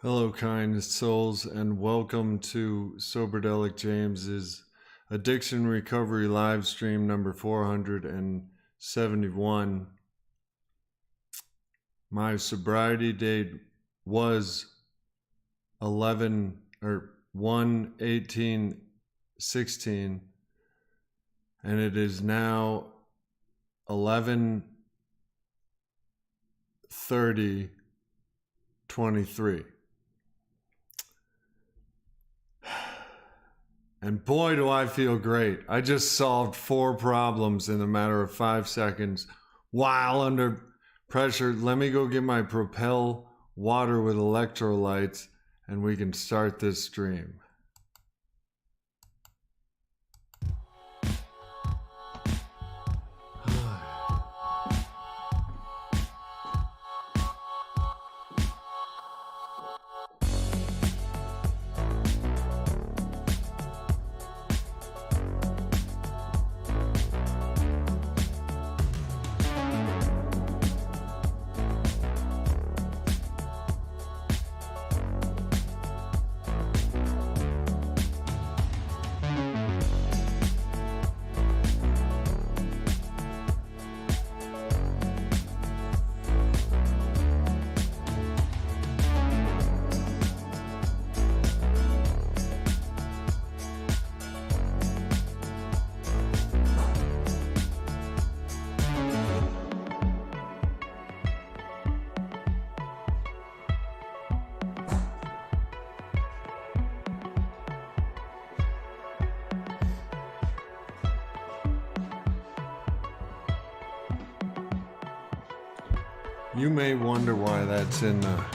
Hello, kind souls, and welcome to Soberdelic James's Addiction Recovery live stream number 471. My sobriety date was 1/18/16, and it is now 11/30/23. And boy, do I feel great. I just solved 4 problems in a matter of 5 seconds while under pressure. Let me go get my Propel water with electrolytes and we can start this stream. You may wonder why that's in the...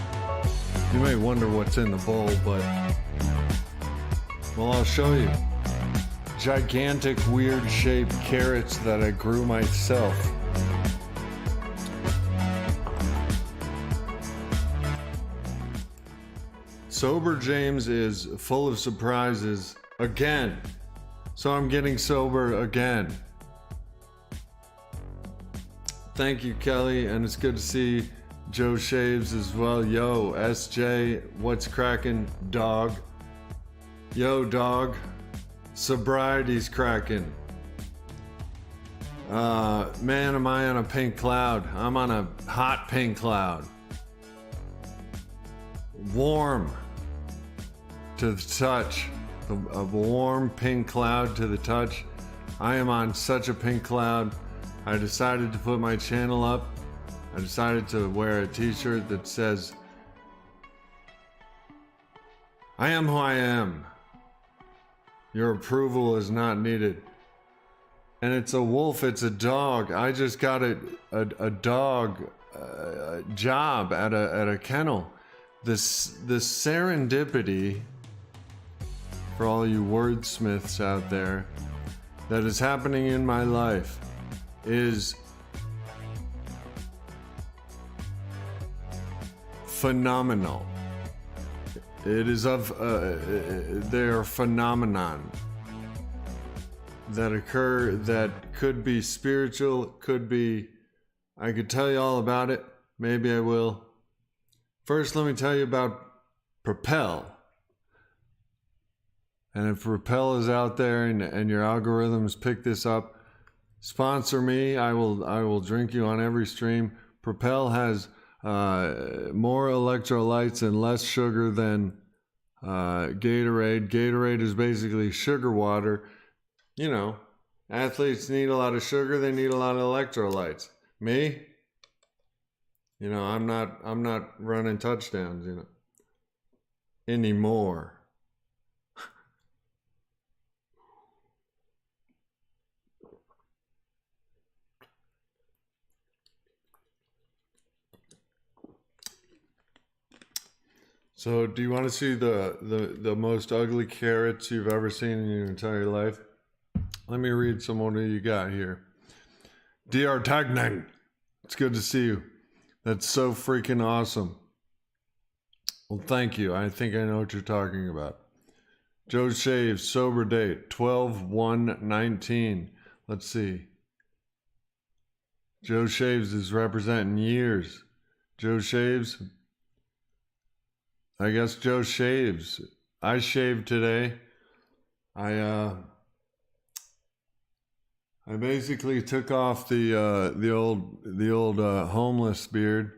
You may wonder what's in the bowl, but... Well, I'll show you. Gigantic, weird-shaped carrots that I grew myself. Sober James is full of surprises again. So I'm getting sober again. Thank you, Kelly, and it's good to see Joe Shaves as well. Yo, SJ, what's cracking, dog? Yo, dog. Sobriety's cracking. Man, am I on a pink cloud? I'm on a hot pink cloud. Warm to the touch. A warm pink cloud to the touch. I am on such a pink cloud. I decided to put my channel up. I decided to wear a t-shirt that says, I am who I am. Your approval is not needed. And it's a wolf, it's a dog. I just got a dog job at a kennel. This serendipity, for all you wordsmiths out there, that is happening in my life is phenomenal. It is there are phenomenon that occur that could be spiritual, could be, I could tell you all about it, maybe I will. First, let me tell you about Propel. And if Propel is out there and your algorithms pick this up, sponsor me. I will drink you on every stream. Propel has more electrolytes and less sugar than Gatorade. Gatorade is basically sugar water. You know, athletes need a lot of sugar. They need a lot of electrolytes. Me, you know, I'm not running touchdowns, you know, anymore. So, do you want to see the most ugly carrots you've ever seen in your entire life? Let me read some more you got here. DR Tagnan, it's good to see you. That's so freaking awesome. Well, thank you. I think I know what you're talking about. Joe Shaves, sober date, 12/1/19. Let's see. Joe Shaves is representing years. Joe Shaves, I guess Joe shaves. I shaved today. I basically took off the old homeless beard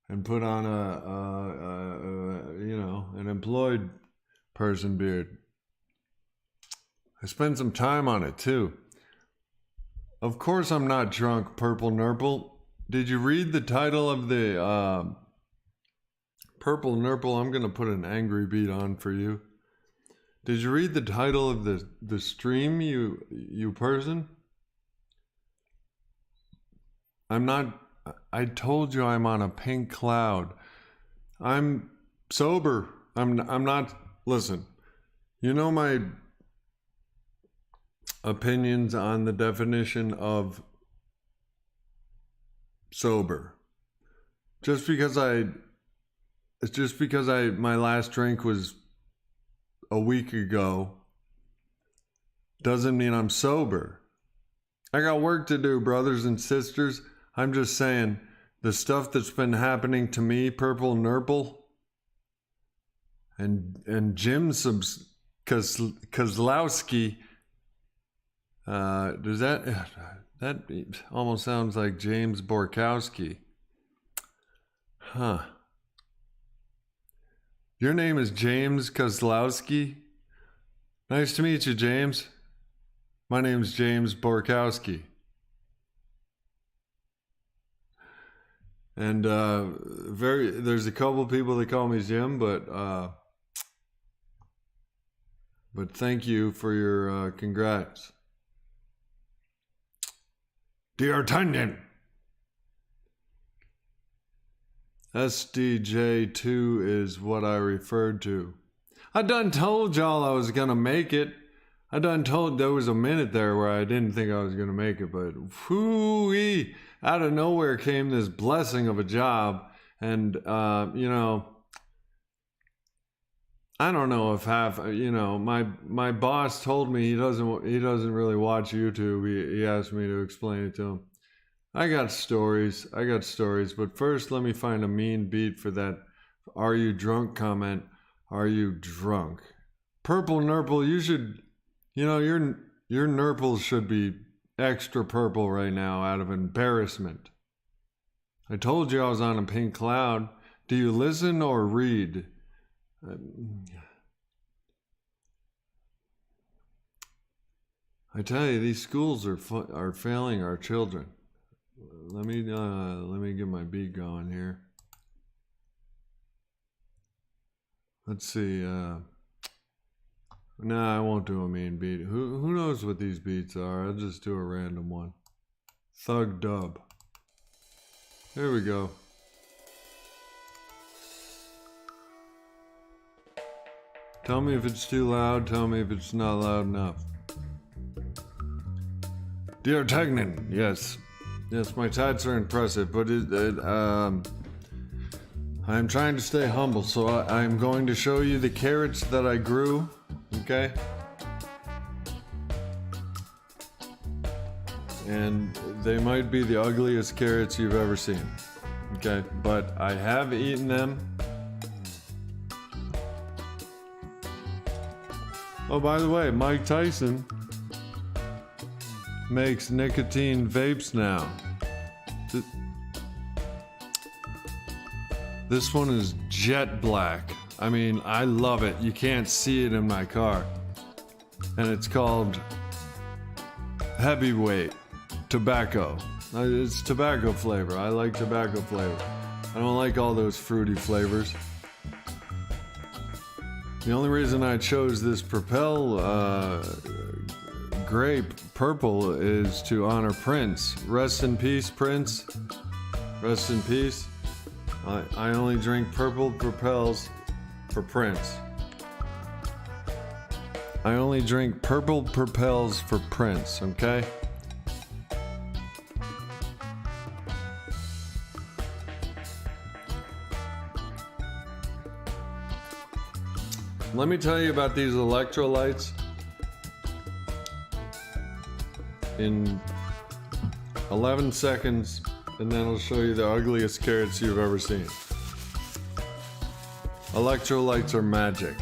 and put on an employed person beard. I spent some time on it too. Of course I'm not drunk, Purple Nurple. Did you read the title of the Purple Nurple? I'm gonna put an angry beat on for you. Did you read the title of the stream, you person? I told you I'm on a pink cloud. I'm sober. I'm not, listen, you know my opinions on the definition of sober. Just because my last drink was a week ago doesn't mean I'm sober. I got work to do, brothers and sisters. I'm just saying, the stuff that's been happening to me, Purple Nurple, and Jim Kozlowski, does that almost sounds like James Borkowski. Huh. Your name is James Kozlowski? Nice to meet you, James. My name's James Borkowski. And there's a couple people that call me Jim, but thank you for your congrats. D'Artagnan. SDJ2 is what I referred to. I done told y'all I was gonna make it. I done told, there was a minute there where I didn't think I was gonna make it, but whoo-wee, out of nowhere came this blessing of a job. And I don't know if my boss told me he doesn't really watch YouTube. He asked me to explain it to him. I got stories, but first let me find a mean beat for that "Are you drunk?" comment. Are you drunk? Purple Nurple, you should, your nurples should be extra purple right now out of embarrassment. I told you I was on a pink cloud. Do you listen or read? I tell you, these schools are failing our children. Let me get my beat going here. Let's see. Nah, I won't do a mean beat. Who knows what these beats are? I'll just do a random one. Thug dub. There we go. Tell me if it's too loud. Tell me if it's not loud enough. D'Artagnan, yes. Yes, my tats are impressive, but I'm trying to stay humble, so I'm going to show you the carrots that I grew, okay? And they might be the ugliest carrots you've ever seen, okay? But I have eaten them. Oh, by the way, Mike Tyson makes nicotine vapes now. This one is jet black. I mean, I love it. You can't see it in my car. And it's called Heavyweight Tobacco. It's tobacco flavor. I like tobacco flavor. I don't like all those fruity flavors. The only reason I chose this Propel grape purple is to honor Prince. Rest in peace, Prince. Rest in peace. I only drink purple Propels for Prince. I only drink purple Propels for Prince, okay? Let me tell you about these electrolytes in 11 seconds, and then I'll show you the ugliest carrots you've ever seen. Electrolytes are magic.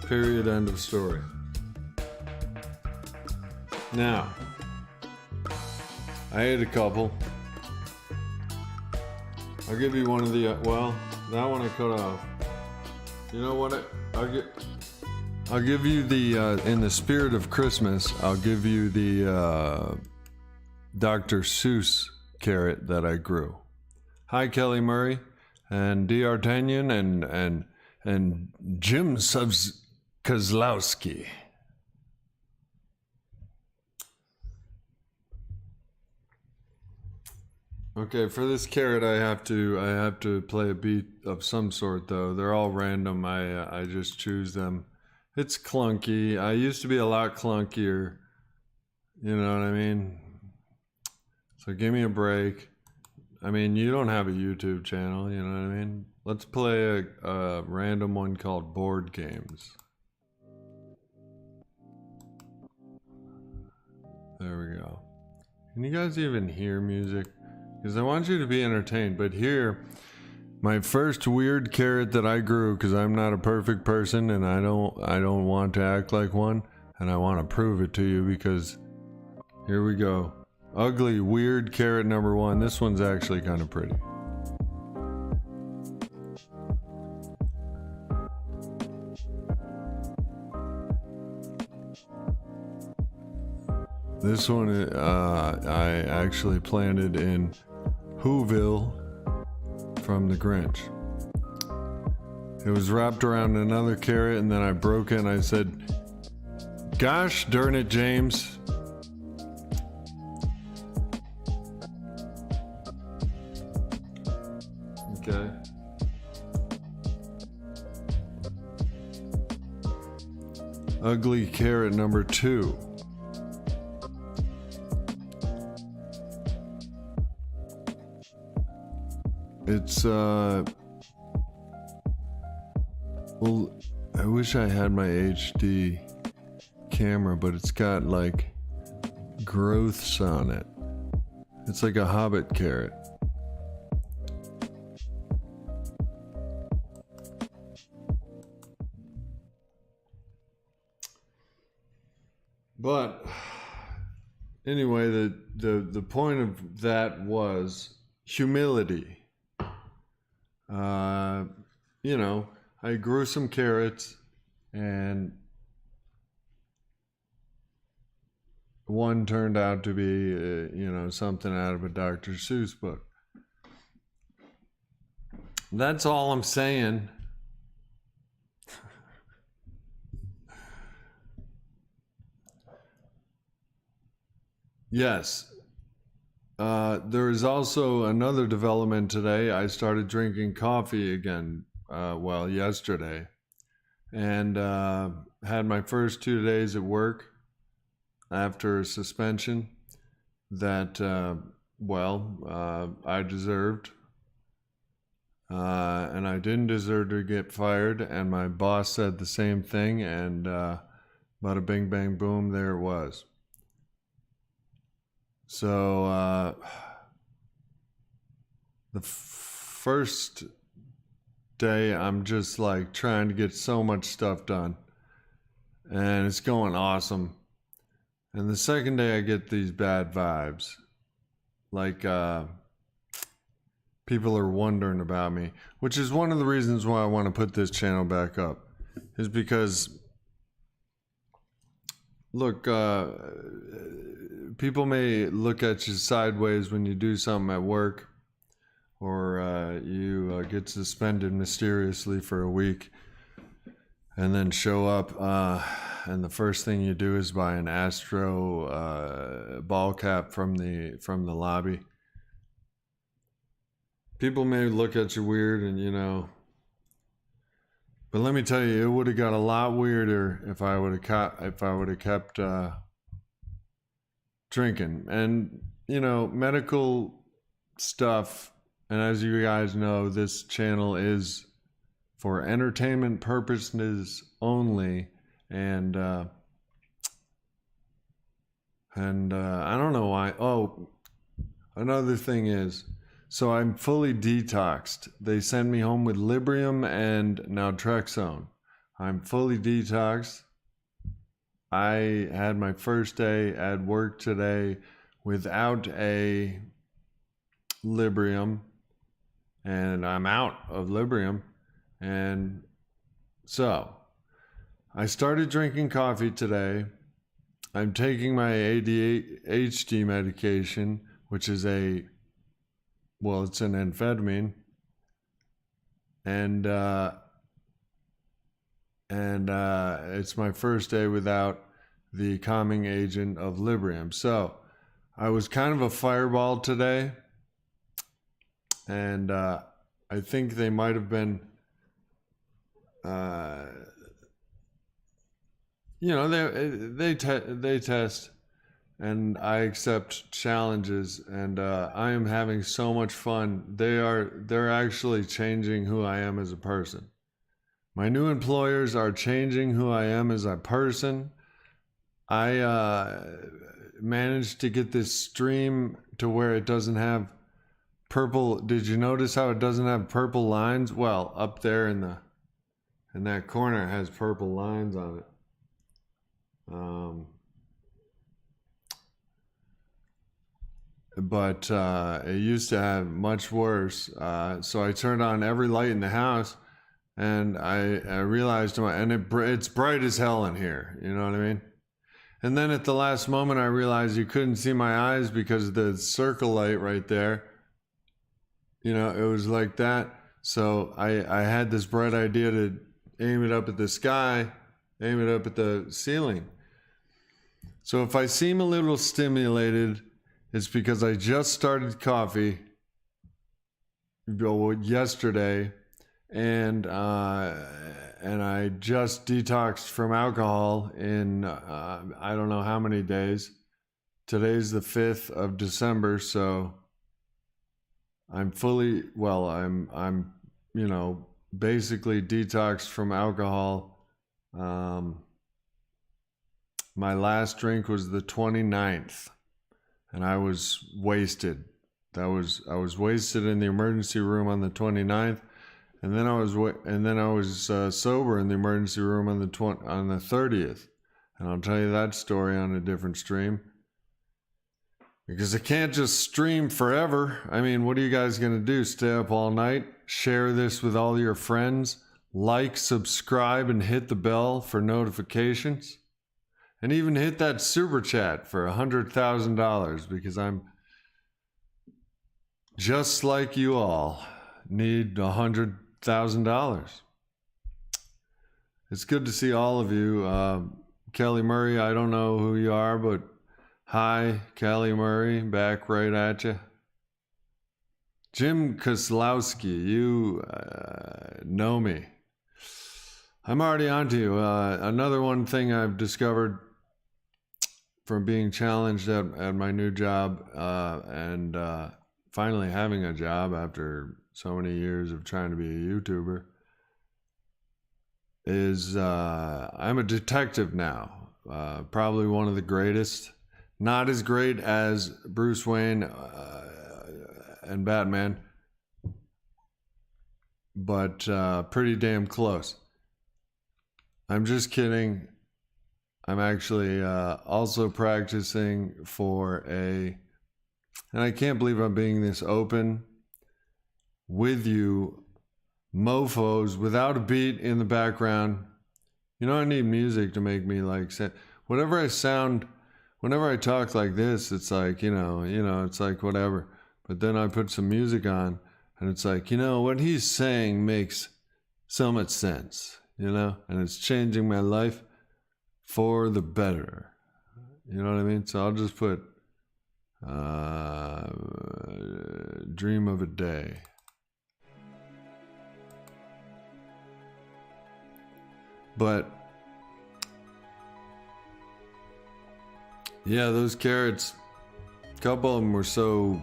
Period. End of story. Now, I ate a couple. I'll give you one of the, well, that one I cut off. You know what, I'll give you the, in the spirit of Christmas, I'll give you the Dr. Seuss carrot that I grew. Hi, Kelly Murray and D'Artagnan and Jim Kozlowski. Okay, for this carrot, I have to play a beat of some sort though. They're all random. I just choose them. It's clunky. I used to be a lot clunkier. You know what I mean? So give me a break. I mean, you don't have a YouTube channel. You know what I mean? Let's play a random one called Board Games. There we go. Can you guys even hear music? Because I want you to be entertained, but here, my first weird carrot that I grew, because I'm not a perfect person and I don't want to act like one, and I want to prove it to you, because here we go. Ugly, weird carrot number one. This one's actually kind of pretty. This one I actually planted in Whoville from the Grinch. It was wrapped around another carrot, and then I broke it and I said, "Gosh darn it, James." Okay. Ugly carrot number two. It's, well, I wish I had my HD camera, but it's got, like, growths on it. It's like a hobbit carrot. But, anyway, the point of that was humility. You know, I grew some carrots, and one turned out to be, you know, something out of a Dr. Seuss book. That's all I'm saying. Yes. There is also another development today. I started drinking coffee again, well, yesterday, and had my first 2 days at work after a suspension that, I deserved, and I didn't deserve to get fired, and my boss said the same thing, and bada bing bang boom, there it was. So, the first day, I'm just like trying to get so much stuff done, and it's going awesome. And the second day, I get these bad vibes, like people are wondering about me, which is one of the reasons why I want to put this channel back up, is because, look, people may look at you sideways when you do something at work, or you get suspended mysteriously for a week and then show up, and the first thing you do is buy an Astro ball cap from the lobby. People may look at you weird, and you know, but let me tell you, it would have got a lot weirder if I would have kept drinking. And you know, medical stuff, and as you guys know, this channel is for entertainment purposes only, and I don't know why. Oh, another thing is, So I'm fully detoxed. They send me home with Librium and naltrexone. I'm fully detoxed. I had my first day at work today without a Librium, and I'm out of Librium. And so I started drinking coffee today. I'm taking my ADHD medication, which is it's an amphetamine. And it's my first day without the calming agent of Librium. So I was kind of a fireball today, and I think they might have been, they test, and I accept challenges, and I am having so much fun. They're actually changing who I am as a person. My new employers are changing who I am as a person. I managed to get this stream to where it doesn't have purple. Did you notice how it doesn't have purple lines? Well, up there in that corner it has purple lines on it. But it used to have much worse. So I turned on every light in the house, and I realized, it's bright as hell in here. You know what I mean? And then at the last moment, I realized you couldn't see my eyes because of the circle light right there. You know, it was like that. So I had this bright idea to aim it up at the sky, aim it up at the ceiling. So if I seem a little stimulated, it's because I just started coffee yesterday, and I just detoxed from alcohol in I don't know how many days. Today's the 5th of December, so I'm basically detoxed from alcohol. My last drink was the 29th, and I was wasted. I was wasted in the emergency room on the 29th. And then I was sober in the emergency room on the 30th, and I'll tell you that story on a different stream, because I can't just stream forever. I mean, what are you guys gonna do? Stay up all night? Share this with all your friends? Like, subscribe, and hit the bell for notifications, and even hit that super chat for $100,000, because I'm just like you all. Need $100,000. It's good to see all of you. Kelly Murray, I don't know who you are, but hi, Kelly Murray, back right at you. Jim Koslowski, you know me. I'm already on to you. Another one thing I've discovered from being challenged at my new job and finally having a job after so many years of trying to be a YouTuber is I'm a detective now. Probably one of the greatest. Not as great as Bruce Wayne and Batman, but pretty damn close. I'm just kidding. I'm actually also practicing and I can't believe I'm being this open with you mofos without a beat in the background. You know, I need music to make me whatever I sound, whenever I talk like this, it's like, it's like whatever. But then I put some music on and it's like, what he's saying makes so much sense, and it's changing my life for the better. You know what I mean? So I'll just put Dream of a Day. But yeah, those carrots, a couple of them were so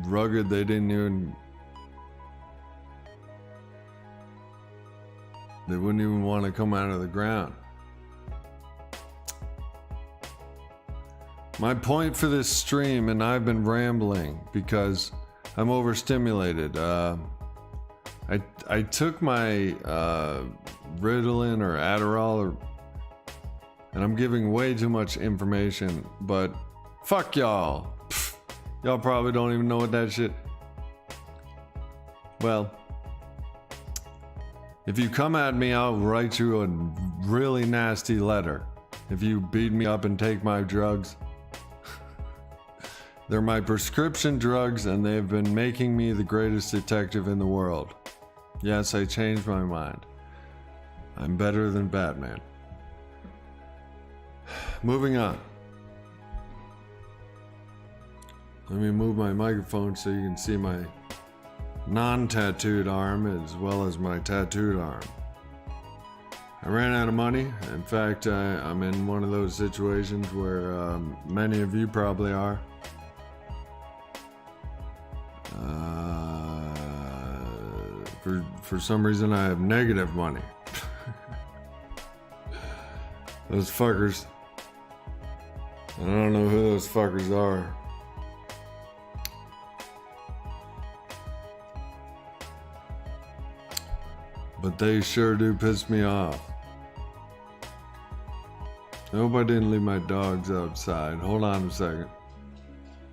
rugged they wouldn't even want to come out of the ground. My point for this stream, and I've been rambling because I'm overstimulated. I took my Ritalin or Adderall, and I'm giving way too much information, but fuck y'all. Pfft, y'all probably don't even know what that shit. Well, if you come at me, I'll write you a really nasty letter. If you beat me up and take my drugs. They're my prescription drugs, and they've been making me the greatest detective in the world. Yes, I changed my mind. I'm better than Batman. Moving on. Let me move my microphone so you can see my non-tattooed arm as well as my tattooed arm. I ran out of money. In fact, I'm in one of those situations where many of you probably are. For some reason, I have negative money. Those fuckers. I don't know who those fuckers are. But they sure do piss me off. I hope I didn't leave my dogs outside. Hold on a second.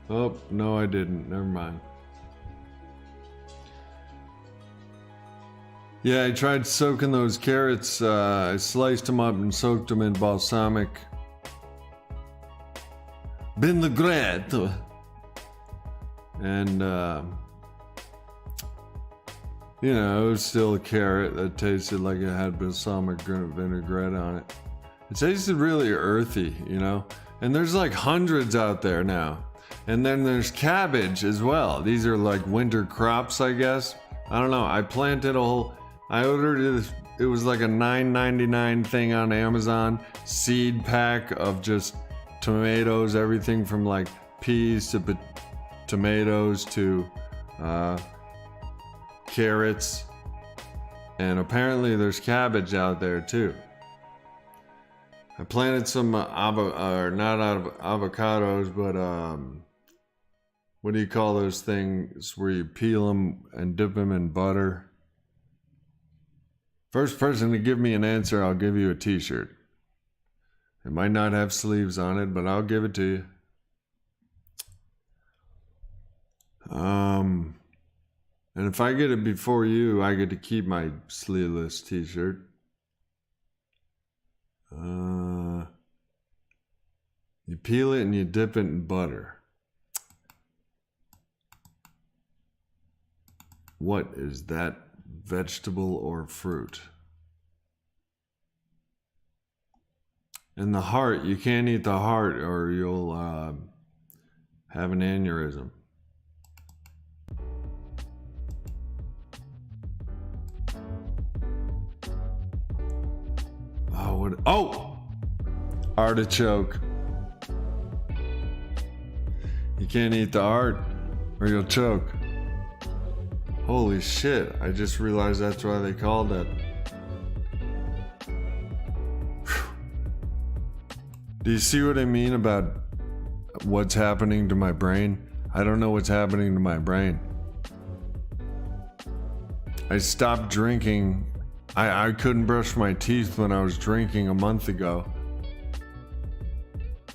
Oh, no I didn't. Never mind. Yeah, I tried soaking those carrots. I sliced them up and soaked them in balsamic vinaigrette. And, you know, it was still a carrot that tasted like it had balsamic vinaigrette on it. It tasted really earthy, you know? And there's like hundreds out there now. And then there's cabbage as well. These are like winter crops, I guess. I don't know. I planted a whole... I ordered it was like a $9.99 thing on Amazon. Seed pack of just tomatoes, everything from like peas to tomatoes to carrots. And apparently there's cabbage out there too. I planted some not avocados, but what do you call those things where you peel them and dip them in butter? First person to give me an answer, I'll give you a t-shirt. It might not have sleeves on it, but I'll give it to you. And if I get it before you, I get to keep my sleeveless t-shirt. You peel it and you dip it in butter. What is that? Vegetable or fruit? And the heart, you can't eat the heart or you'll have an aneurysm. Oh, artichoke. You can't eat the heart or you'll choke. Holy shit, I just realized that's why they called that. Do you see what I mean about what's happening to my brain? I don't know what's happening to my brain. I stopped drinking. I couldn't brush my teeth when I was drinking a month ago.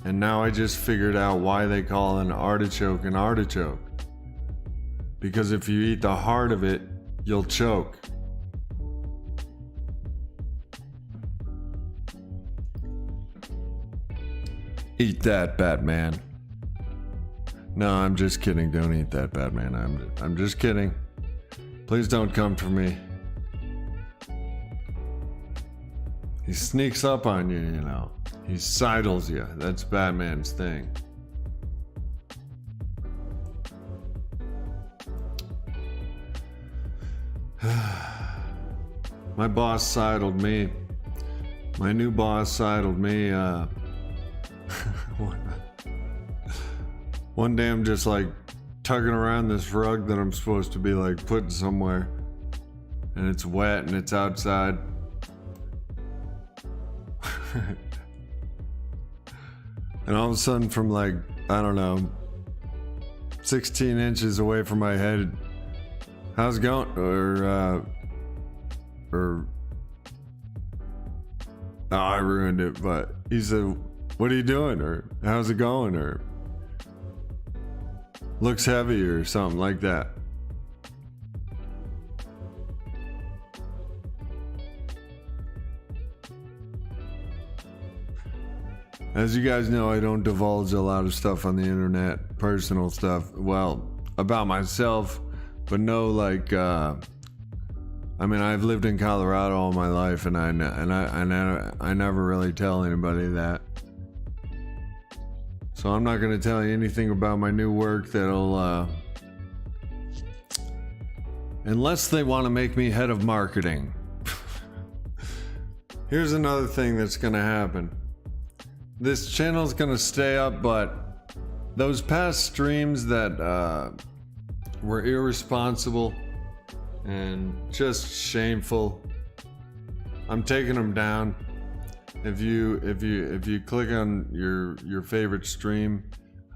And now I just figured out why they call an artichoke. Because if you eat the heart of it, you'll choke. Eat that, Batman. No, I'm just kidding. Don't eat that, Batman. I'm just kidding. Please don't come for me. He sneaks up on you, you know. He sidles you. That's Batman's thing. My boss sidled me. My new boss sidled me. One day I'm just like tugging around this rug that I'm supposed to be like putting somewhere. And it's wet and it's outside. And all of a sudden from like, I don't know, 16 inches away from my head. How's it going? Oh, I ruined it, but he said, what are you doing? Or how's it going? Or looks heavy or something like that. As you guys know, I don't divulge a lot of stuff on the internet, personal stuff. Well, about myself, but no, like, I mean, I've lived in Colorado all my life, and I never really tell anybody that. So I'm not going to tell you anything about my new work that'll, unless they want to make me head of marketing. Here's another thing that's going to happen. This channel's going to stay up, but those past streams that were irresponsible and just shameful, I'm taking them down. If you click on your favorite stream,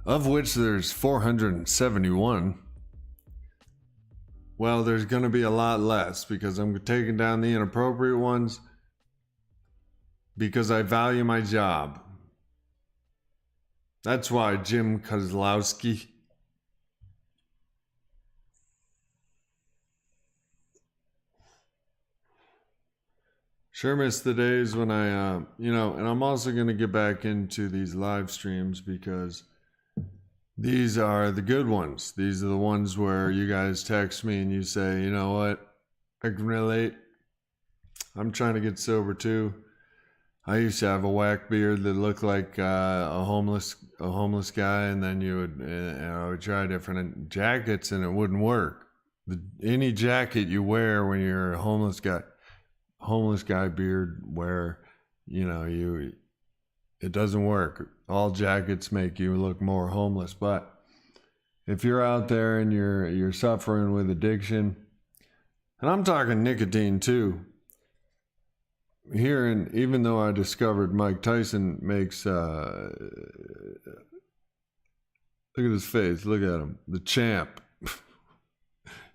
of which there's 471, well, there's going to be a lot less because I'm taking down the inappropriate ones because I value my job. That's why, Jim Kozlowski. Sure miss the days when I, and I'm also going to get back into these live streams because these are the good ones. These are the ones where you guys text me and you say, you know what, I can relate. I'm trying to get sober too. I used to have a whack beard that looked like a homeless guy, and then I would try different jackets and it wouldn't work. Any jacket you wear when you're a homeless guy beard wear, it doesn't work. All jackets make you look more homeless. But if you're out there and you're suffering with addiction, and I'm talking nicotine too. Here, and even though I discovered Mike Tyson makes look at his face, look at him, the champ.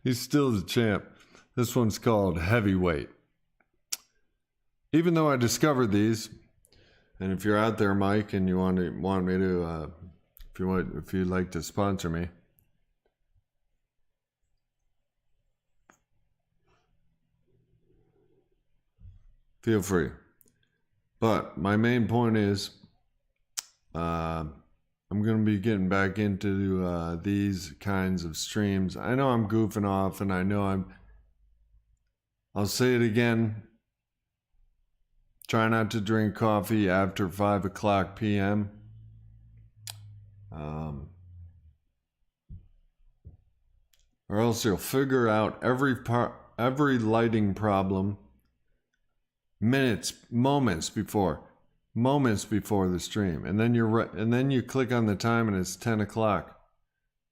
He's still the champ. This one's called Heavyweight. Even though I discovered these, and if you're out there, Mike, and you want me to, if you'd like to sponsor me, feel free. But my main point is, I'm going to be getting back into these kinds of streams. I know I'm goofing off, and I know I'll say it again. Try not to drink coffee after 5 o'clock p.m. Or else you'll figure out every lighting problem moments before the stream, and then you click on the time and it's 10 o'clock,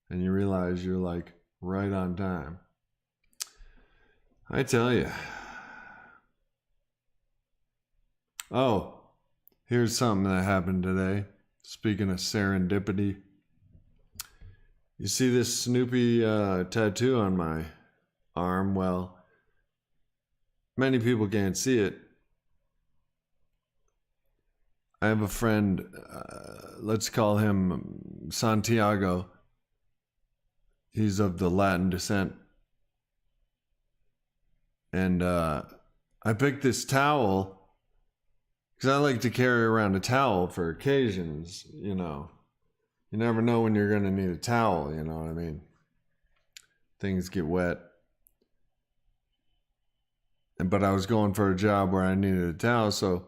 and you realize you're like right on time. I tell you. Oh, here's something that happened today. Speaking of serendipity, you see this Snoopy tattoo on my arm? Well, many people can't see it. I have a friend, let's call him Santiago. He's of the Latin descent. And I picked this towel because I like to carry around a towel for occasions, You never know when you're going to need a towel, you know what I mean? Things get wet. But I was going for a job where I needed a towel, so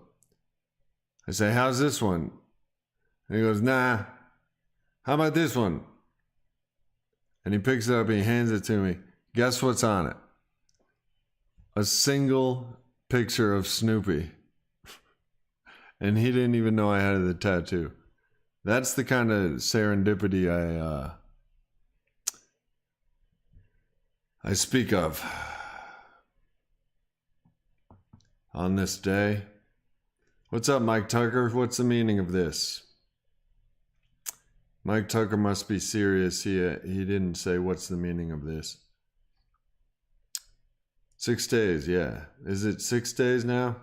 I say, how's this one? And he goes, nah. How about this one? And he picks it up and he hands it to me. Guess what's on it? A single picture of Snoopy. And he didn't even know I had the tattoo. That's the kind of serendipity I speak of on this day. What's up, Mike Tucker? What's the meaning of this? Mike Tucker must be serious. He didn't say what's the meaning of this. 6 days, yeah. Is it 6 days now?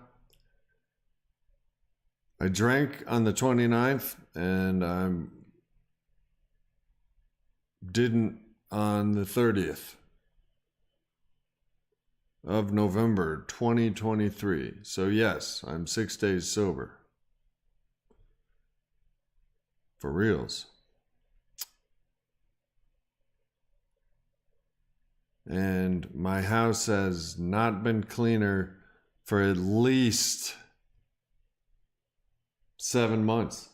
I drank on the 29th and I didn't on the 30th of November 2023. So yes, I'm 6 days sober. For reals. And my house has not been cleaner for at least 7 months.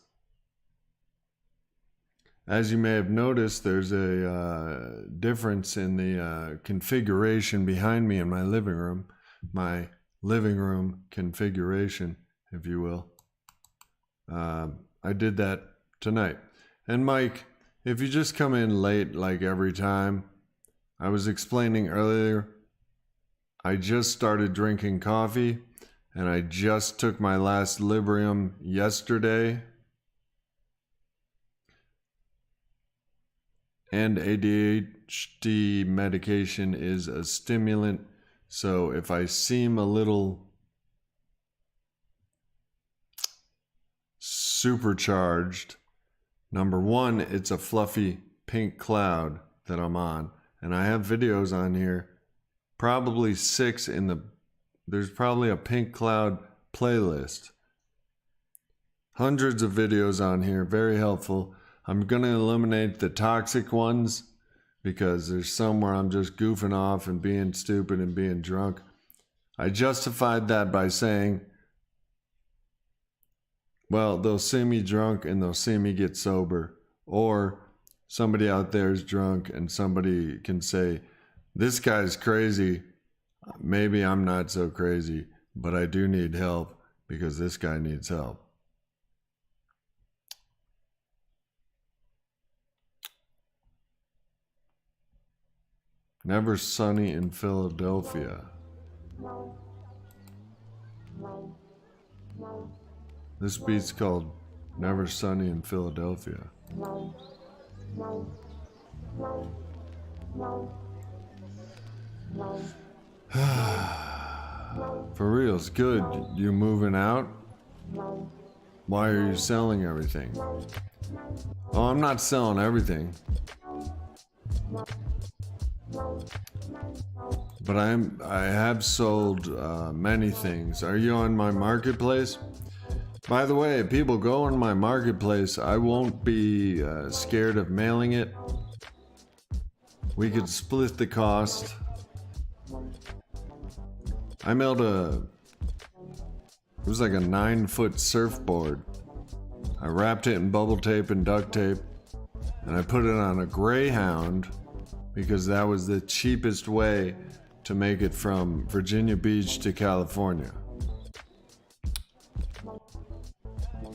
As you may have noticed, there's a difference in the configuration behind me in my living room. My living room configuration, if you will. I did that tonight. And Mike, if you just come in late like every time, I was explaining earlier, I just started drinking coffee and I just took my last Librium yesterday. And ADHD medication is a stimulant, so if I seem a little supercharged, number one, it's a fluffy pink cloud that I'm on. And I have videos on here, probably 6 in the, there's probably a pink cloud playlist. Hundreds of videos on here, very helpful. I'm going to eliminate the toxic ones because there's some where I'm just goofing off and being stupid and being drunk. I justified that by saying, well, they'll see me drunk and they'll see me get sober. Or somebody out there is drunk and somebody can say, this guy's crazy. Maybe I'm not so crazy, but I do need help because this guy needs help. Never Sunny in Philadelphia. This beat's called Never Sunny in Philadelphia. For real, it's good. You moving out? Why are you selling everything? Oh, I'm not selling everything. But I have sold many things. Are you on my marketplace? By the way, people go on my marketplace. I won't be scared of mailing it. We could split the cost. I mailed it was like a 9-foot surfboard. I wrapped it in bubble tape and duct tape, and I put it on a Greyhound because that was the cheapest way to make it from Virginia Beach to California.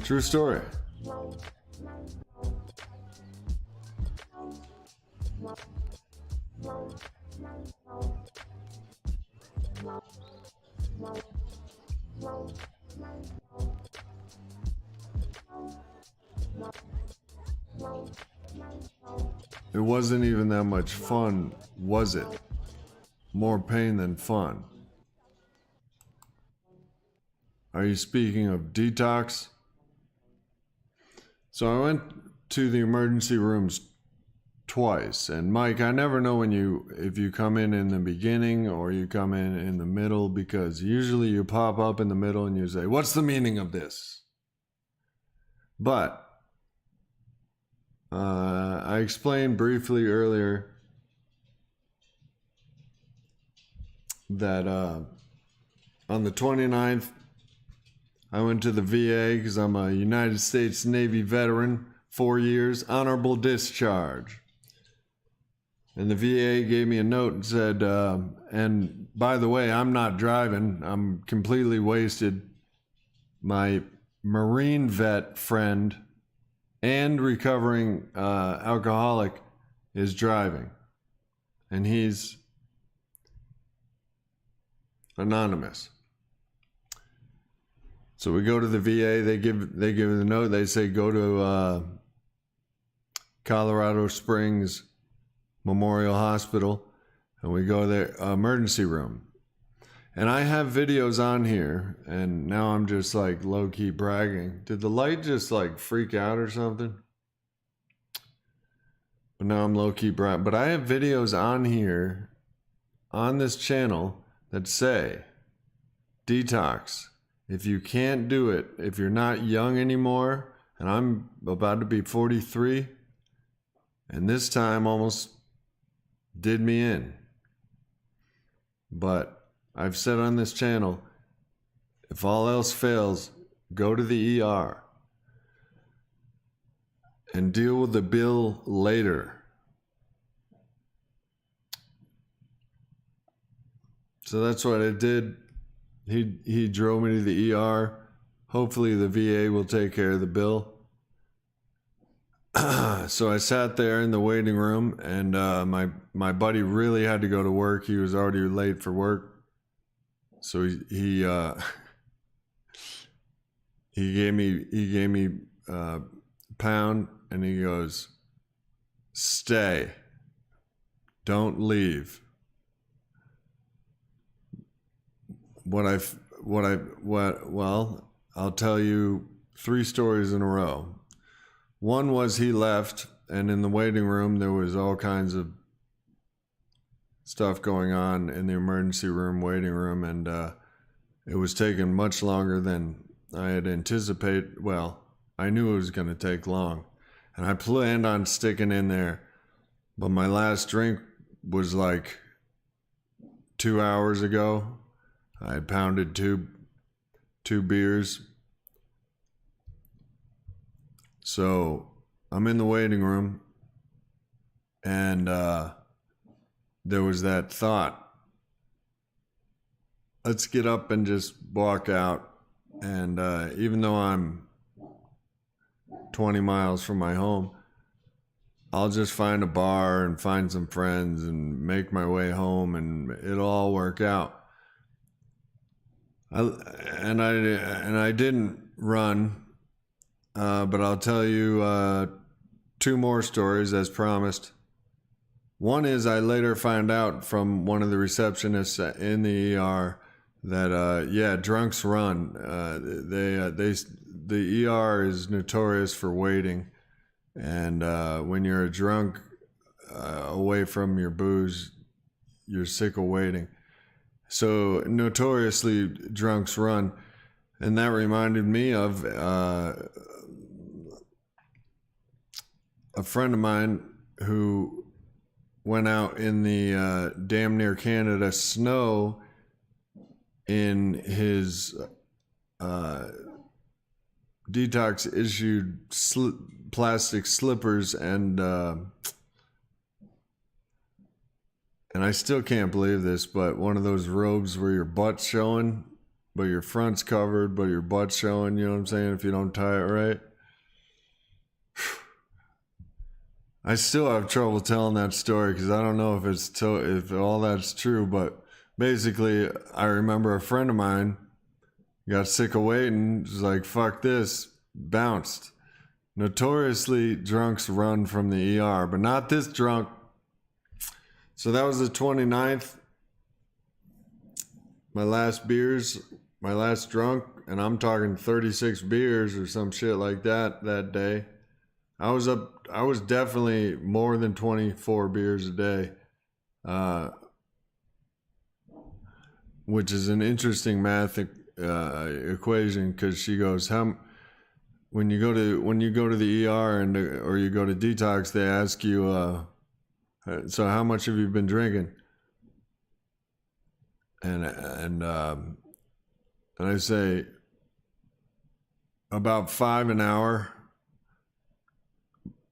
True story. It wasn't even that much fun, was it? More pain than fun. Are you speaking of detox? So I went to the emergency rooms twice, and Mike, I never know if you come in the beginning or you come in the middle, because usually you pop up in the middle and you say, what's the meaning of this? But I explained briefly earlier that on the 29th, I went to the VA because I'm a United States Navy veteran, 4 years, honorable discharge. And the VA gave me a note and said, and by the way, I'm not driving. I'm completely wasted. My Marine vet friend and recovering alcoholic is driving. And he's anonymous. So we go to the VA, they give the note, they say go to Colorado Springs Memorial Hospital, and we go there, emergency room. And I have videos on here, and now I'm just like low-key bragging. Did the light just like freak out or something? But now I'm low-key bragging. But I have videos on here, on this channel, that say, detox. If you can't do it, if you're not young anymore, and I'm about to be 43, and this time almost did me in. But I've said on this channel, if all else fails, go to the ER and deal with the bill later. So that's what I did. He drove me to the ER. Hopefully the VA will take care of the bill. So I sat there in the waiting room, and my buddy really had to go to work. He was already late for work. So he gave me a pound, and he goes, "Stay, don't leave." Well, I'll tell you 3 stories in a row. One was he left, and in the waiting room there was all kinds of stuff going on in the emergency room, waiting room, and it was taking much longer than I had anticipated. Well, I knew it was going to take long, and I planned on sticking in there, but my last drink was like 2 hours ago. I had pounded two beers. So I'm in the waiting room, and there was that thought, let's get up and just walk out. And even though I'm 20 miles from my home, I'll just find a bar and find some friends and make my way home, and it'll all work out. I didn't run, but I'll tell you 2 more stories as promised. One is I later found out from one of the receptionists in the ER that drunks run. The ER is notorious for waiting, and when you're a drunk away from your booze, you're sick of waiting. So notoriously drunks run, and that reminded me of a friend of mine who went out in the damn near Canada snow in his detox issued plastic slippers, and I still can't believe this, but one of those robes where your butt's showing, but your front's covered, but your butt's showing, you know what I'm saying, if you don't tie it right. I still have trouble telling that story because I don't know if all that's true, but basically I remember a friend of mine got sick of waiting, was like, fuck this, bounced. Notoriously drunks run from the ER, but not this drunk. So that was the 29th, my last drunk, and I'm talking 36 beers or some shit like that day. I was definitely more than 24 beers a day, which is an interesting math equation, because she goes, when you go to the ER or you go to detox, they ask you, so how much have you been drinking? And I say about 5 an hour.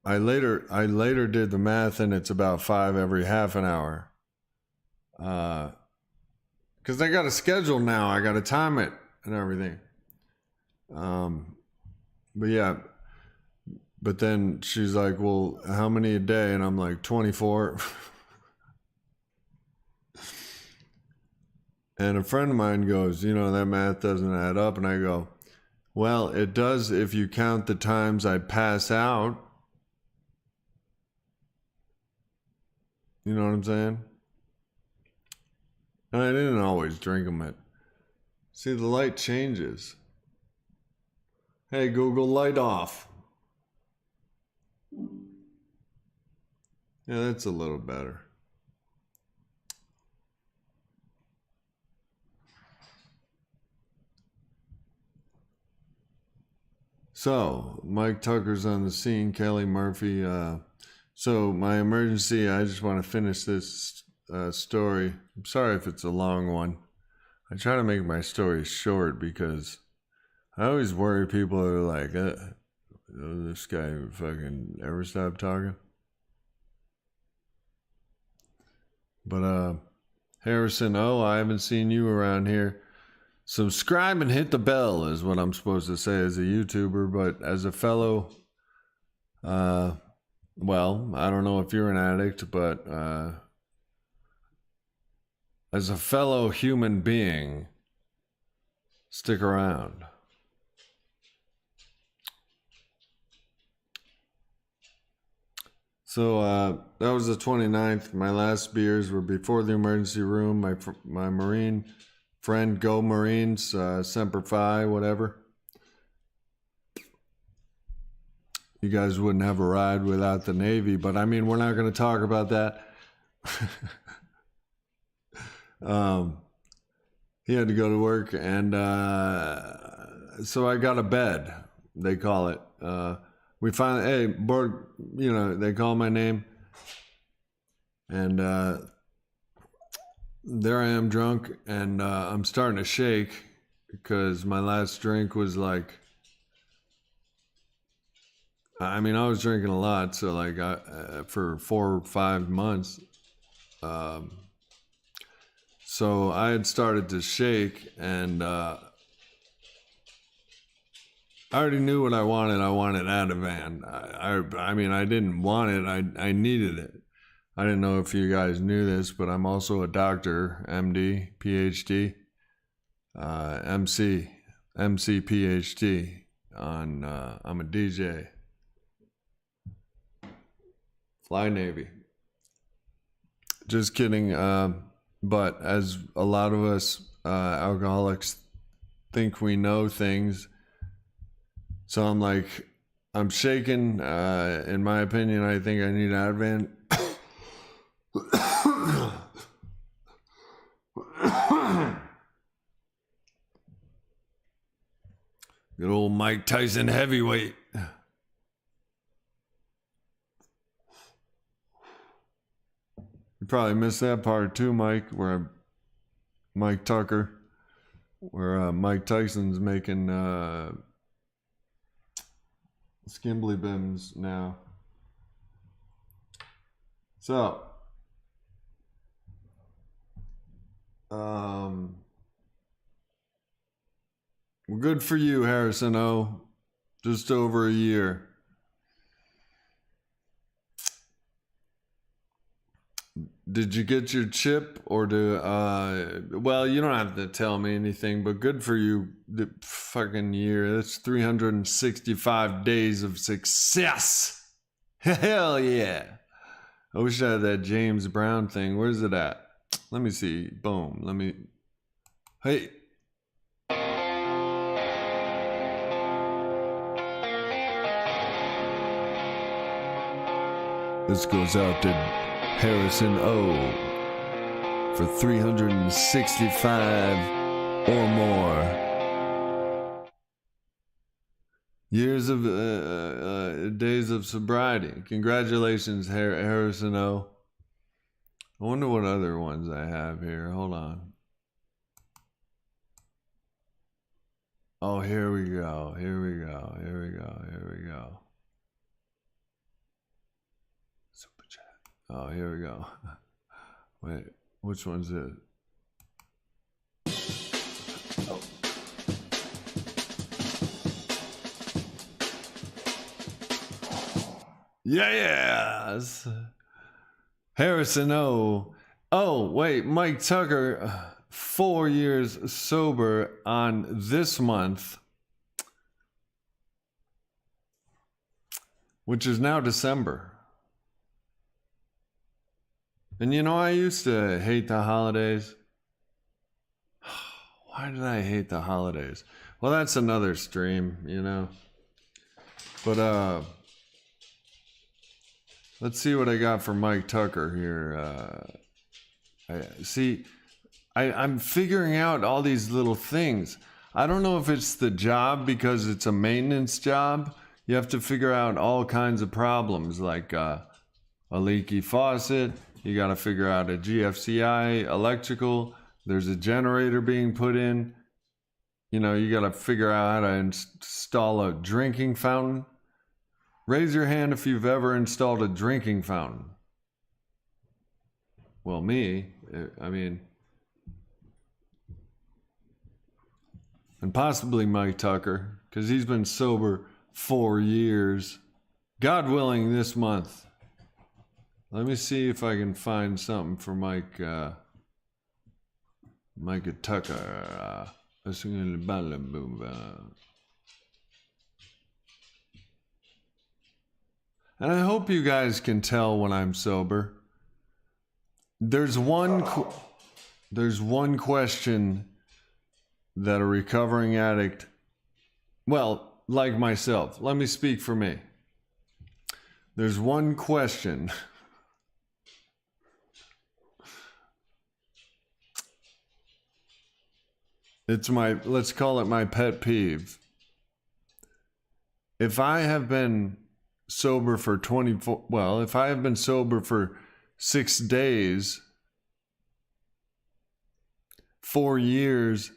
I later did the math, and it's about 5 every half an hour. Because I got a schedule now, I got to time it and everything. But yeah. But then she's like, well, how many a day? And I'm like, 24. And a friend of mine goes, that math doesn't add up. And I go, well, it does if you count the times I pass out. You know what I'm saying? And I didn't always drink them at... See, the light changes. Hey, Google, light off. Yeah, that's a little better. So, Mike Tucker's on the scene, Kelly Murphy. So, my emergency, I just want to finish this story. I'm sorry if it's a long one. I try to make my stories short because I always worry people are like, this guy fucking ever stop talking? But, Harrison, I haven't seen you around here. Subscribe and hit the bell is what I'm supposed to say as a YouTuber, but as a fellow, well, I don't know if you're an addict, but as a fellow human being, stick around. So that was the 29th. My last beers were before the emergency room. My Marine friend, go Marines, Semper Fi, whatever. You guys wouldn't have a ride without the Navy, but I mean, we're not going to talk about that. He had to go to work, and so I got a bed, they call it. We finally, hey, Borg, you know, they call my name, and there I am drunk, and I'm starting to shake because my last drink was like, I mean, I was drinking a lot, so like for 4 or 5 months, so I had started to shake, and I already knew what I wanted. I wanted Ativan. I mean, I didn't want it. I needed it. I didn't know if you guys knew this, but I'm also a doctor, MD, PhD, MC, PhD. I'm a DJ. Fly Navy. Just kidding. But as a lot of us alcoholics think we know things, so I'm like, I'm shaking. In my opinion, I think I need Ativan. Good old Mike Tyson heavyweight. You probably missed that part too, Mike, where Mike Tucker, where Mike Tyson's making skimbly bims now. So, well, good for you, Harrison O. Just over a year. Did you get your chip, or well, you don't have to tell me anything, but good for you. The fucking year. That's 365 days of success. Hell yeah. I wish I had that James Brown thing. Where's it at? Let me see. Boom. Hey. This goes out to Harrison O. for 365 or more years of days of sobriety. Congratulations, Harrison O. I wonder what other ones I have here. Hold on. Oh, here we go. Super chat. Oh, here we go. Wait, which one's it? Oh. Yes! Harrison O. Oh, wait, Mike Tucker, 4 years sober on this month, which is now December. And you know, I used to hate the holidays. Why did I hate the holidays? Well, that's another stream, you know. But let's see what I got for Mike Tucker here. I'm figuring out all these little things. I don't know if it's the job because it's a maintenance job. You have to figure out all kinds of problems like a leaky faucet. You got to figure out a GFCI electrical. There's a generator being put in. You know, you got to figure out how to install a drinking fountain. Raise your hand if you've ever installed a drinking fountain. Well, me, I mean, and possibly Mike Tucker, because he's been sober 4 years. God willing, this month. Let me see if I can find something for Mike Tucker. And I hope you guys can tell when I'm sober. There's one question that a recovering addict, well, like myself, let me speak for me. There's one question it's let's call it my pet peeve. If I have been sober for 6 days, 4 years,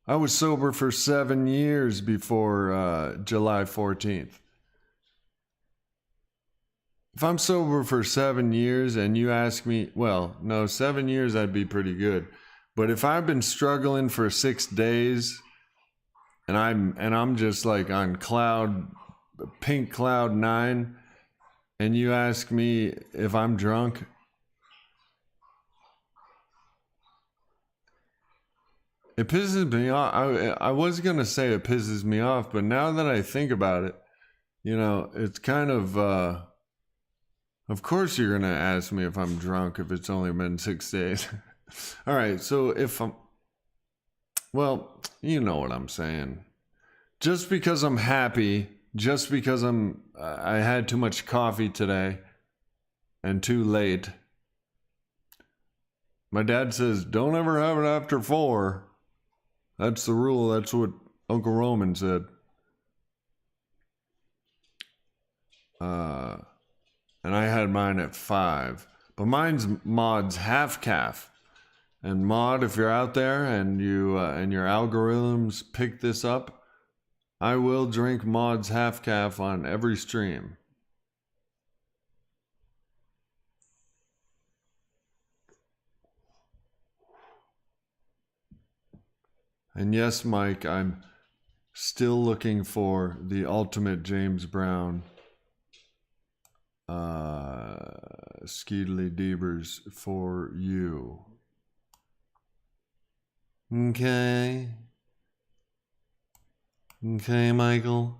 I was sober for 7 years before July 14th. If I'm sober for 7 years and you ask me, 7 years I'd be pretty good. But if I've been struggling for 6 days and I'm just like on pink cloud 9, and you ask me if I'm drunk, it pisses me off. I was going to say it pisses me off, but now that I think about it, you know, it's kind of course you're going to ask me if I'm drunk if it's only been 6 days. All right, so if you know what I'm saying. Just because I'm happy, just because I had too much coffee today and too late. My dad says, don't ever have it after 4. That's the rule. That's what Uncle Roman said. And I had mine at 5. But mine's Maud's half calf. And Maud, if you're out there and you and your algorithms pick this up, I will drink Maud's half calf on every stream. And yes, Mike, I'm still looking for the ultimate James Brown Skeedly Deebers for you. Okay, Michael.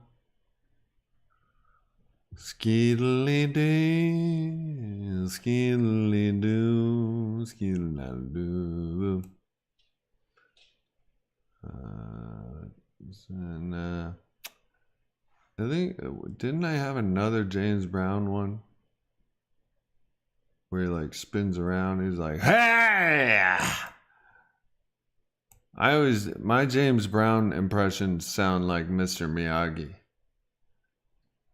Skeedly dee, skeedly doo, skeedly doo. And I think, didn't I have another James Brown one where he like spins around? He's like, hey! My James Brown impressions sound like Mr. Miyagi.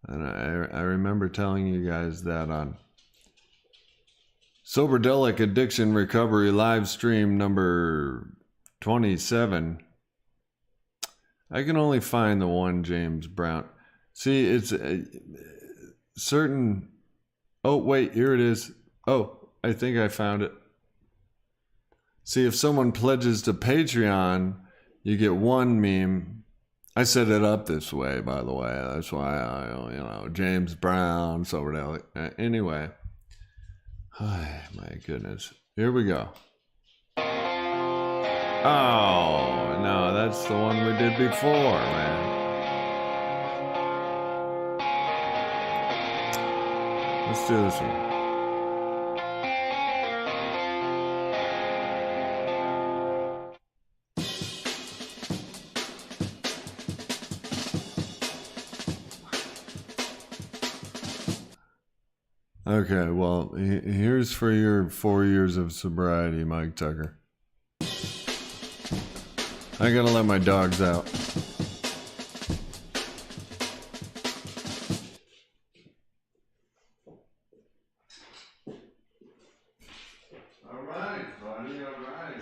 And I remember telling you guys that on Soberdelic Addiction Recovery live stream number 27. I can only find the one James Brown. See, it's certain... Oh, wait, here it is. Oh, I think I found it. See, if someone pledges to Patreon, you get one meme. I set it up this way, by the way. That's why James Brown, Soberdelic. Anyway. Oh, my goodness. Here we go. Oh, no, that's the one we did before, man. Let's do this one. Okay, well, here's for your 4 years of sobriety, Mike Tucker. I gotta let my dogs out. All right, buddy, all right.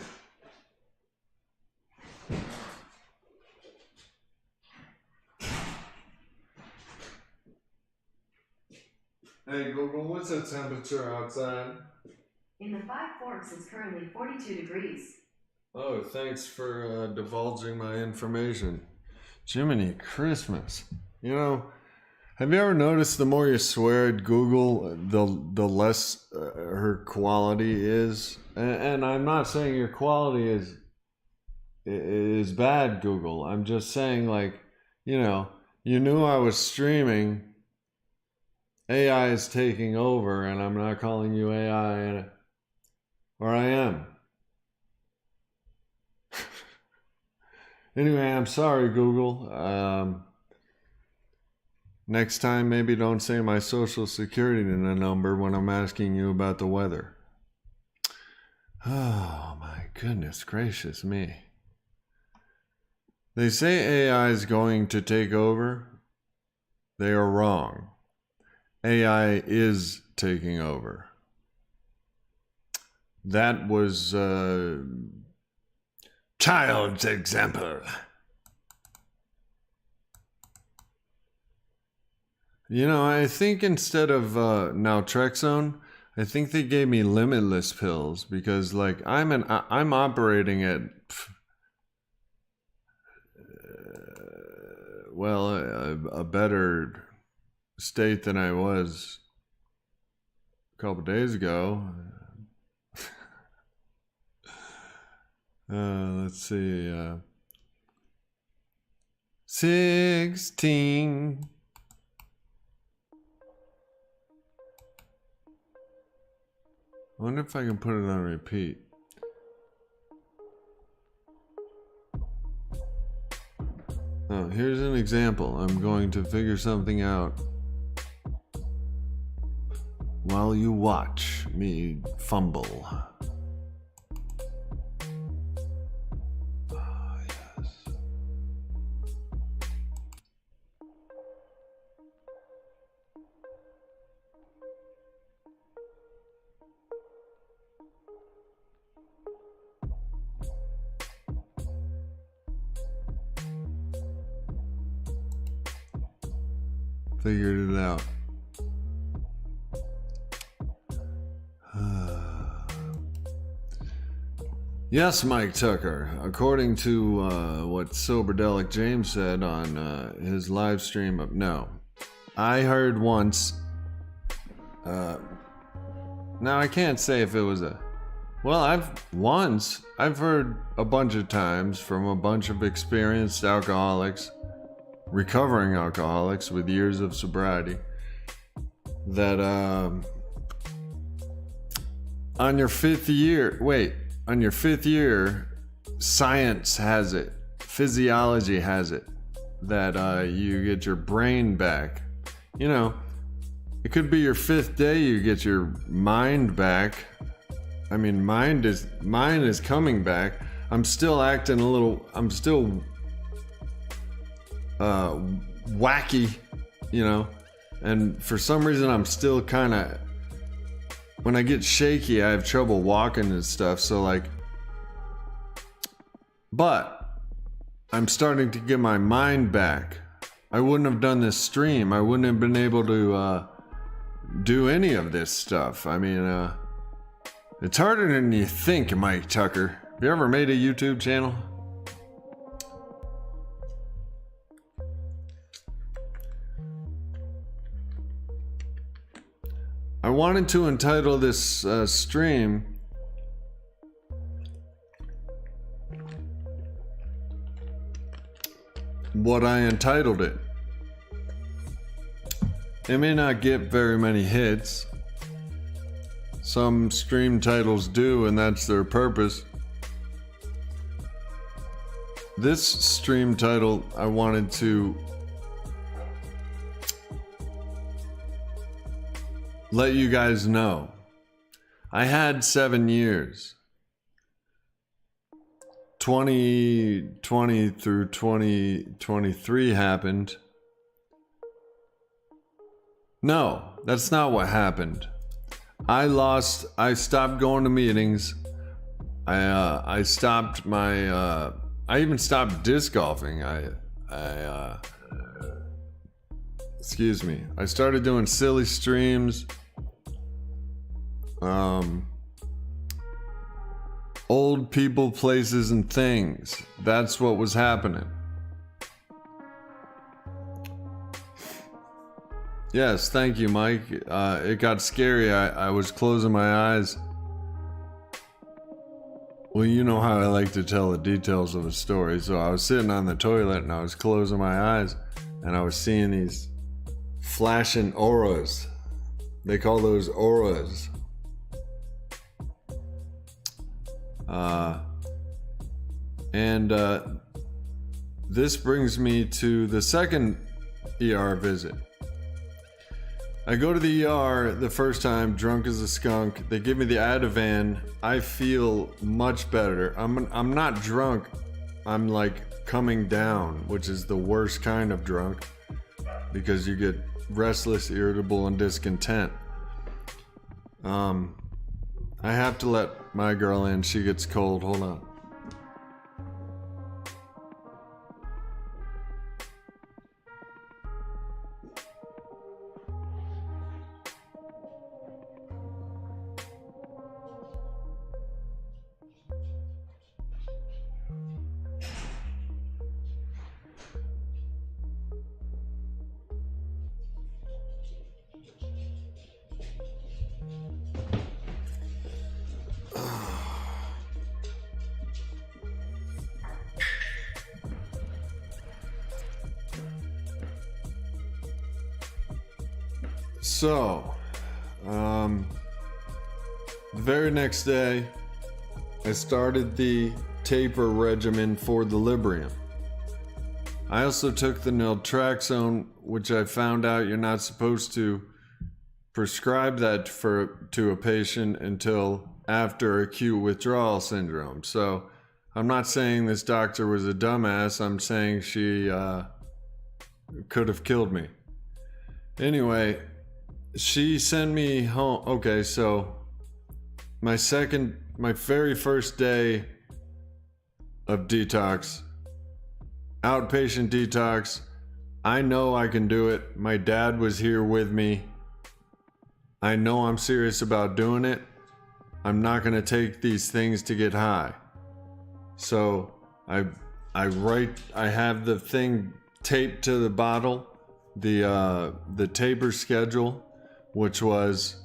Hey Google, what's the temperature outside? In the Five Forks, it's currently 42 degrees. Oh, thanks for divulging my information. Jiminy Christmas. You know, have you ever noticed the more you swear at Google, the less her quality is? And I'm not saying your quality is bad, Google. I'm just saying, like, you know, you knew I was streaming. AI is taking over, and I'm not calling you AI, or I am. Anyway, I'm sorry, Google. Next time, maybe don't say my social security number when I'm asking you about the weather. Oh, my goodness gracious me. They say AI is going to take over. They are wrong. AI is taking over. That was child's example. You know, I think instead of naltrexone, I think they gave me limitless pills because, like, I'm operating at a better state than I was a couple days ago. Let's see. 16. I wonder if I can put it on repeat. Oh, here's an example. I'm going to figure something out while you watch me fumble. Ah, yes. Figured it out. Yes, Mike Tucker. According to what Soberdelic James said on his live stream of no, I heard once. Now I can't say if it was a. Well, I've heard a bunch of times from a bunch of experienced alcoholics, recovering alcoholics with years of sobriety, that on your fifth year, science has it, physiology has it, that you get your brain back. You know, it could be your fifth day you get your mind back. I mean, mine is coming back. I'm still acting I'm still wacky, you know, and for some reason I'm still kind of, when I get shaky, I have trouble walking and stuff. So like, but I'm starting to get my mind back. I wouldn't have done this stream. I wouldn't have been able to do any of this stuff. I mean, it's harder than you think, Mike Tucker. Have you ever made a YouTube channel? I wanted to entitle this stream what I entitled it. It may not get very many hits. Some stream titles do, and that's their purpose. This stream title, I wanted to let you guys know. I had 7 years. 2020 through 2023 happened. No, that's not what happened. I stopped going to meetings. I stopped my, I even stopped disc golfing. Excuse me. I started doing silly streams. Old people, places, and things. That's what was happening. Yes, thank you, Mike. It got scary. I was closing my eyes. Well, you know how I like to tell the details of a story. So I was sitting on the toilet and I was closing my eyes and I was seeing these flashing auras. They call those auras. This brings me to the second ER visit. I go to the ER the first time, drunk as a skunk. They give me the Ativan. I feel much better. I'm not drunk. I'm like coming down, which is the worst kind of drunk because you get restless, irritable, and discontent. I have to let my girl in. She gets cold. Hold on. So, the very next day, I started the taper regimen for the Librium. I also took the naltrexone, which I found out you're not supposed to prescribe that to a patient until after acute withdrawal syndrome. So, I'm not saying this doctor was a dumbass. I'm saying she could have killed me. Anyway, she sent me home. Okay, so my very first day of detox, outpatient detox, I know I can do it. My dad was here with me. I know I'm serious about doing it. I'm not going to take these things to get high. So I have the thing taped to the bottle, the taper schedule, which was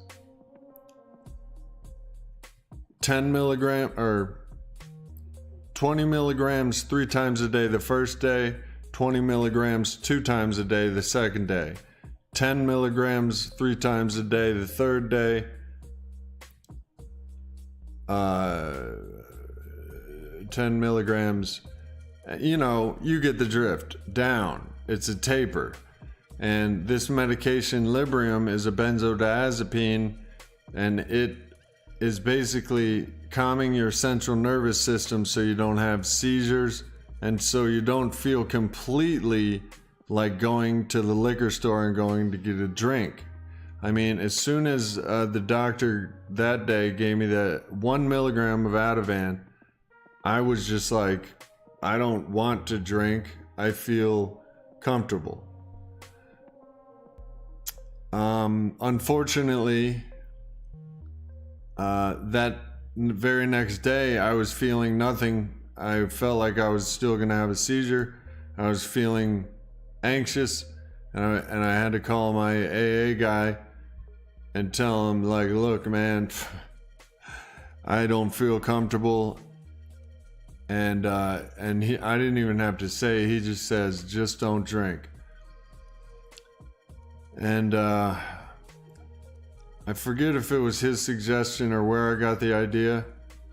10 milligram or 20 milligrams 3 times a day the first day, 20 milligrams 2 times a day the second day, 10 milligrams 3 times a day the third day, 10 milligrams, you get the drift, down. It's a taper. And this medication, Librium, is a benzodiazepine, and it is basically calming your central nervous system so you don't have seizures and so you don't feel completely like going to the liquor store and going to get a drink. I mean, as soon as the doctor that day gave me the 1 milligram of Ativan, I was just like, I don't want to drink. I feel comfortable. Unfortunately, that very next day, I was feeling nothing. I felt like I was still going to have a seizure. I was feeling anxious, and I had to call my AA guy and tell him, like, look, man, I don't feel comfortable. And I didn't even have to say. He just says, just don't drink. And I forget if it was his suggestion or where I got the idea.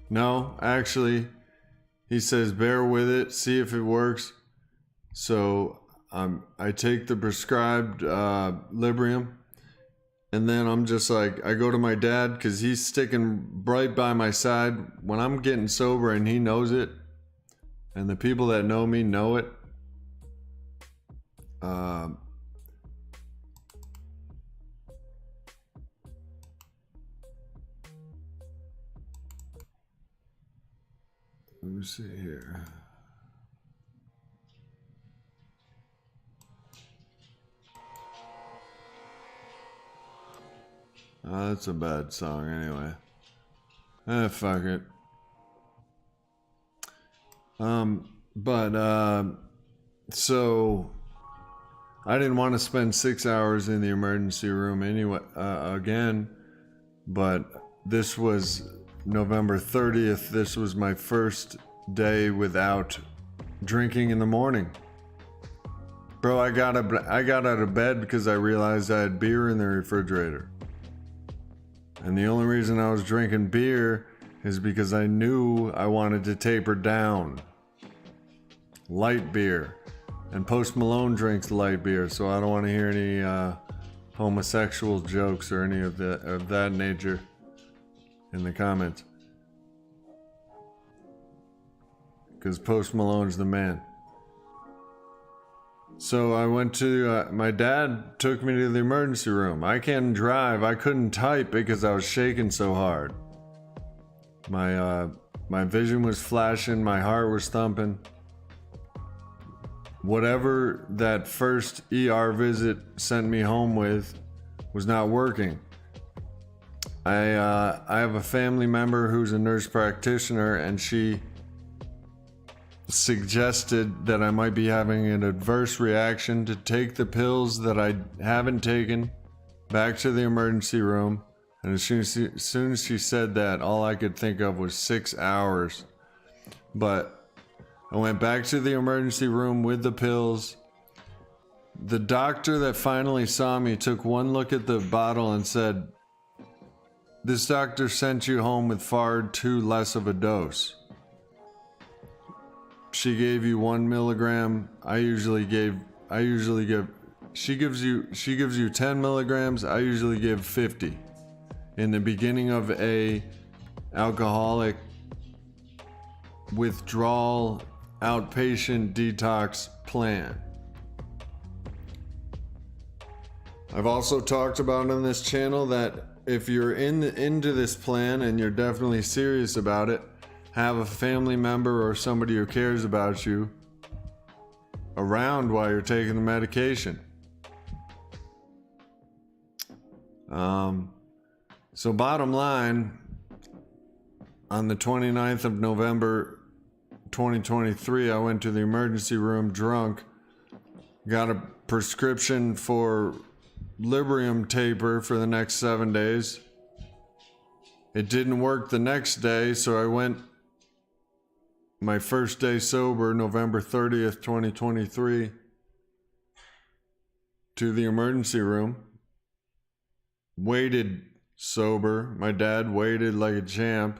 No, actually, he says bear with it, see if it works. So I take the prescribed Librium, And then I'm just like, I go to my dad because he's sticking right by my side when I'm getting sober, and he knows it. And the people that know me know it. Let me see here. Oh, that's a bad song anyway. Fuck it. So I didn't want to spend 6 hours in the emergency room anyway, again, but this was November 30th. This was my first day without drinking in the morning. Bro, I got out of bed because I realized I had beer in the refrigerator. And the only reason I was drinking beer is because I knew I wanted to taper down. Light beer. And Post Malone drinks light beer, so I don't want to hear any homosexual jokes or any of that nature in the comments. Because Post Malone's the man. So I went to, my dad took me to the emergency room. I can't drive. I couldn't type because I was shaking so hard. My vision was flashing. My heart was thumping. Whatever that first ER visit sent me home with was not working. I have a family member who's a nurse practitioner, and she suggested that I might be having an adverse reaction to take the pills that I haven't taken back to the emergency room. And as soon as she said that, all I could think of was 6 hours. But I went back to the emergency room with the pills. The doctor that finally saw me took one look at the bottle and said, "This doctor sent you home with far too less of a dose. She gave you 1 milligram. She gives you 10 milligrams. I usually give 50 in the beginning of a alcoholic withdrawal outpatient detox plan." I've also talked about on this channel that if you're into this plan and you're definitely serious about it, have a family member or somebody who cares about you around while you're taking the medication. So bottom line, on the 29th of November 2023, I went to the emergency room drunk, got a prescription for Librium taper for the next 7 days. It didn't work the next day, so I went my first day sober, November 30th, 2023, to the emergency room. Waited sober. My dad waited like a champ.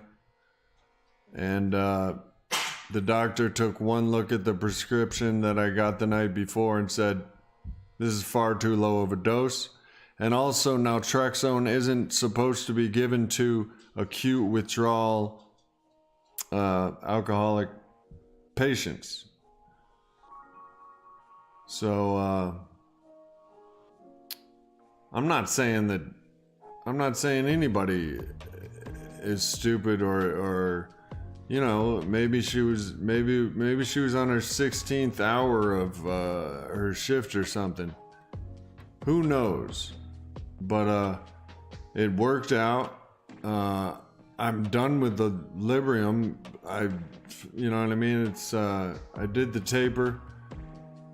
And the doctor took one look at the prescription that I got the night before and said, "This is far too low of a dose." And also, naltrexone isn't supposed to be given to acute withdrawal alcoholic patients. So I'm not saying anybody is stupid or you know, maybe she was on her 16th hour of her shift or something. Who knows? But it worked out. I'm done with the Librium. You know what I mean? It's I did the taper,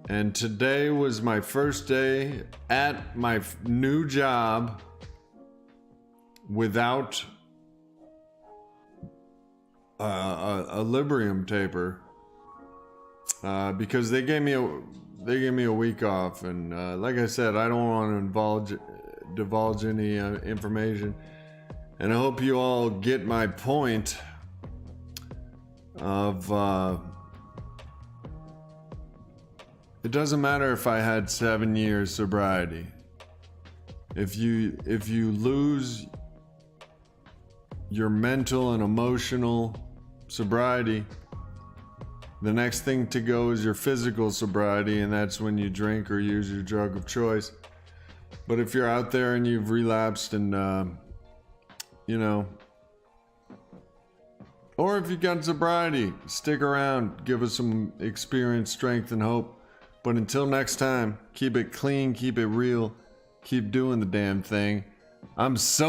and today was my first day at my new job without a Librium taper, because they gave me a week off, and like I said, I don't want to divulge any information, and I hope you all get my point of it doesn't matter if I had 7 years sobriety. If you lose your mental and emotional sobriety, the next thing to go is your physical sobriety, and that's when you drink or use your drug of choice. But if you're out there and you've relapsed and, or if you've got sobriety, stick around, give us some experience, strength, and hope. But until next time, keep it clean, keep it real, keep doing the damn thing. I'm so